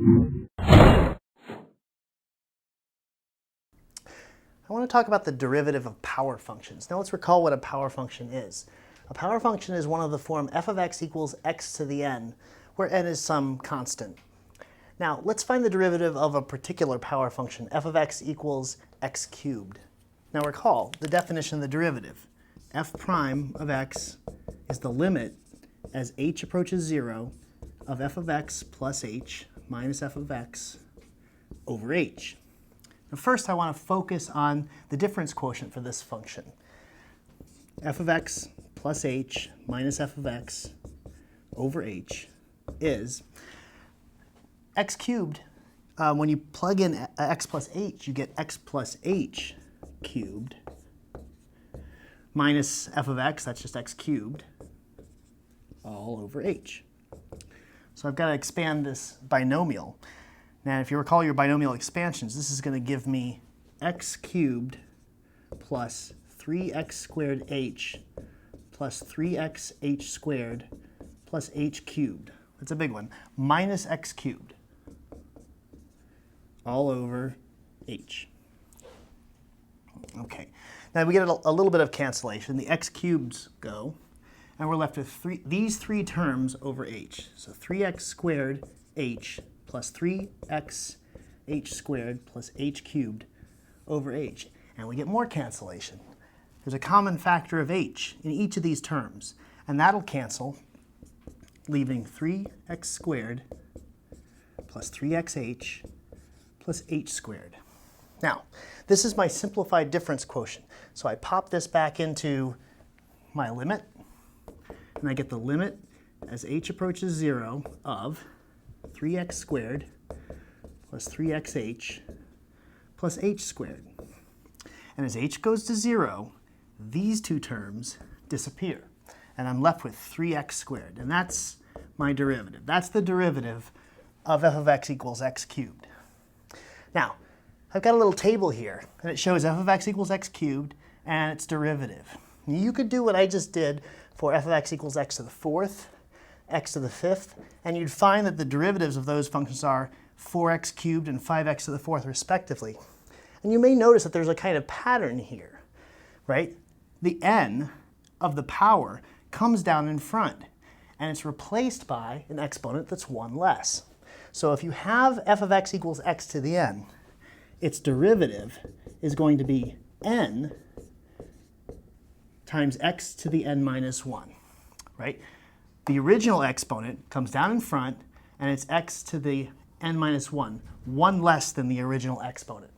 I want to talk about the derivative of power functions. Now let's recall what a power function is. A power function is one of the form f of x equals x to the n, where n is some constant. Now let's find the derivative of a particular power function, f of x equals x cubed. Now recall the definition of the derivative. F prime of x is the limit as h approaches 0 of f of x plus h minus f of x over h. Now first I want to focus on the difference quotient for this function. F of x plus h minus f of x over h is x cubed. When you plug in x plus h, you get x plus h cubed minus f of x, that's just x cubed, all over h. So I've got to expand this binomial. Now, if you recall your binomial expansions, this is going to give me x cubed plus 3x squared h plus 3x h squared plus h cubed. That's a big one. Minus x cubed all over h. Okay. Now we get a little bit of cancellation. The x cubes go, and we're left with these three terms over h. So 3x squared h plus 3x h squared plus h cubed over h. And we get more cancellation. There's a common factor of h in each of these terms, and that'll cancel, leaving 3x squared plus 3xh plus h squared. Now, this is my simplified difference quotient. So I pop this back into my limit, and I get the limit as h approaches 0 of 3x squared plus 3xh plus h squared. And as h goes to 0, these two terms disappear, and I'm left with 3x squared. And that's my derivative. That's the derivative of f of x equals x cubed. Now, I've got a little table here, and it shows f of x equals x cubed and its derivative. You could do what I just did for f of x equals x to the fourth, x to the fifth, and you'd find that the derivatives of those functions are 4x cubed and 5x to the fourth respectively. And you may notice that there's a kind of pattern here, right? The n of the power comes down in front, and it's replaced by an exponent that's one less. So if you have f of x equals x to the n, its derivative is going to be n times x to the n minus 1, right? The original exponent comes down in front, and it's x to the n minus 1, one less than the original exponent.